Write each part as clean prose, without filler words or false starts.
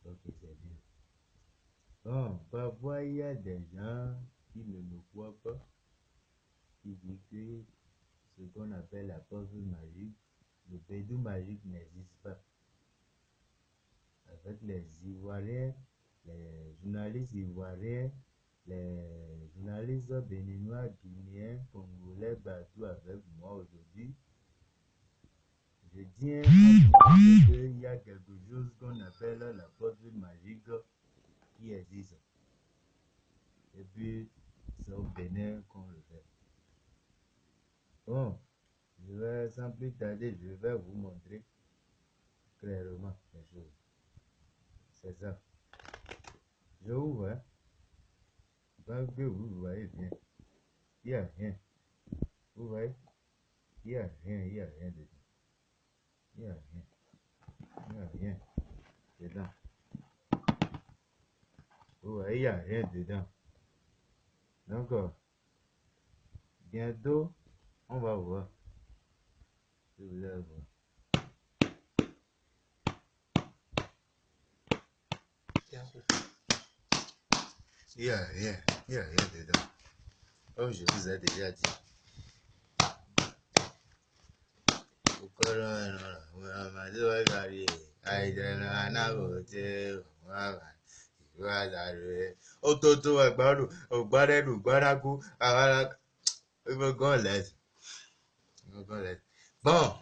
Ok, c'est bien. Bon, parfois il y a des gens qui ne me croient pas, qui disent que ce qu'on appelle la porte magique, le bédou magique n'existe pas. Avec les Ivoiriens, les journalistes ivoiriens, les journalistes béninois, guinéens, congolais, partout avec moi aujourd'hui, je tiens à vous dire qu'il y a quelque chose qu'on appelle la porte magique qui existe. Et puis, c'est au Bénin qu'on le fait. Bon, sans plus tarder, je vais vous montrer clairement les choses. C'est ça. Je ouvre, hein. Parce que vous voyez bien. Il n'y a rien. Vous voyez? Il n'y a rien dedans. Il n'y a rien dedans. Vous voyez, il n'y a rien dedans. Donc, bientôt, on va voir. Je vous allez voir. Il n'y a rien dedans. Comme je vous ai déjà dit. Bon,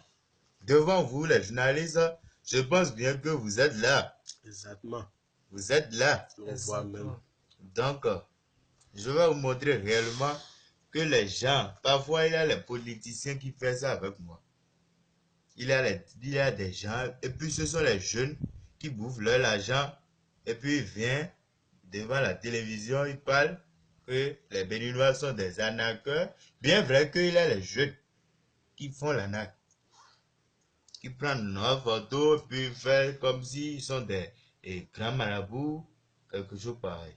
devant vous les journalistes, je pense bien que vous êtes là. Exactement. Vous êtes là. On voit même. Donc, je vais vous montrer réellement que les gens, parfois il y a les politiciens qui font ça avec moi. Il y a des gens, et puis ce sont les jeunes qui bouffent leur argent, et puis ils viennent devant la télévision, ils parlent que les Béninois sont des arnaqueurs. Bien vrai qu'il y a les jeunes qui font l'arnaque, qui prennent nos photos, puis font comme s'ils sont des grands marabouts, quelque chose pareil.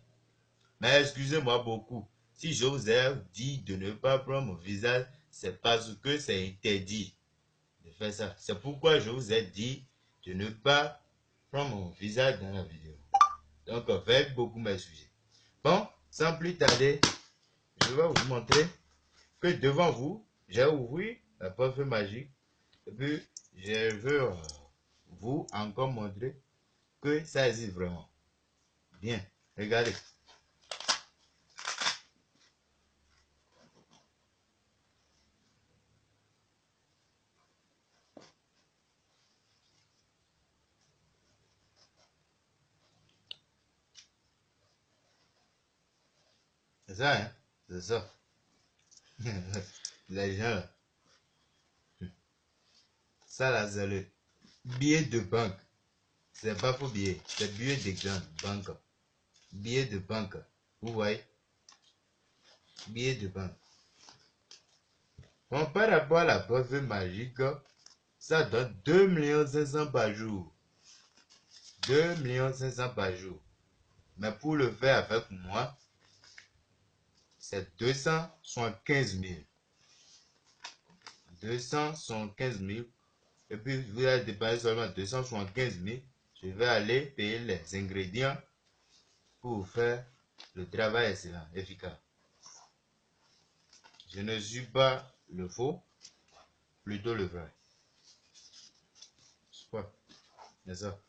Mais excusez-moi beaucoup, si je vous ai dit de ne pas prendre mon visage, c'est parce que c'est interdit de faire ça. C'est pourquoi je vous ai dit de ne pas prendre mon visage dans la vidéo. Donc, faites beaucoup m'excuser. Bon, sans plus tarder, je vais vous montrer que devant vous, j'ai ouvert la porte magique. Et puis, je veux vous encore montrer que ça existe vraiment. Bien, regardez. C'est ça, hein? C'est ça. Les gens, là. Ça, là, c'est le billet de banque. C'est pas faux billet. C'est billet de grande banque. Billet de banque. Vous voyez? Billet de banque. Bon, par rapport à la bourse magique, ça donne 2,5 millions par jour. 2,5 millions par jour. Mais pour le faire avec moi, c'est 275 000. 275 000. Et puis, vous allez dépenser seulement 275 000. Je vais aller payer les ingrédients pour faire le travail excellent, efficace. Je ne suis pas le faux, plutôt le vrai. C'est ça.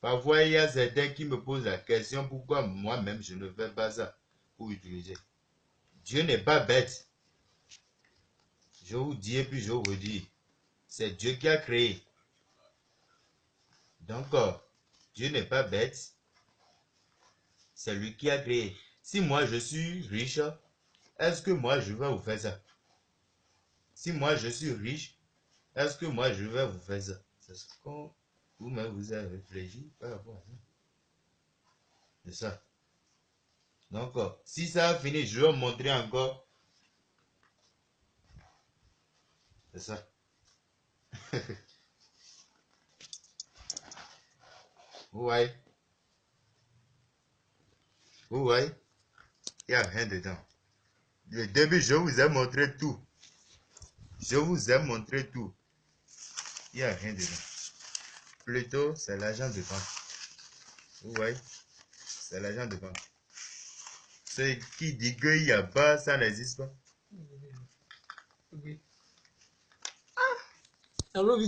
Parfois, il y a certains qui me posent la question pourquoi moi-même je ne fais pas ça pour utiliser. Dieu n'est pas bête. Je vous dis et puis je vous redis. C'est Dieu qui a créé. Donc, Dieu n'est pas bête. C'est lui qui a créé. Si moi je suis riche, est-ce que moi je vais vous faire ça? Si moi je suis riche, est-ce que moi je vais vous faire ça? C'est ce qu'on vous-même vous avez réfléchi par rapport à ça. C'est ça. Donc, si ça a fini, je vais vous montrer encore. C'est ça. Vous voyez? Vous voyez? Il n'y a rien dedans. Le début, je vous ai montré tout. Je vous ai montré tout. Il n'y a rien dedans. plutôt, c'est l'argent de banque. Vous voyez, c'est l'argent de banque. Ce qui dit qu'il n'y a pas, ça n'existe pas. Oui. Alors,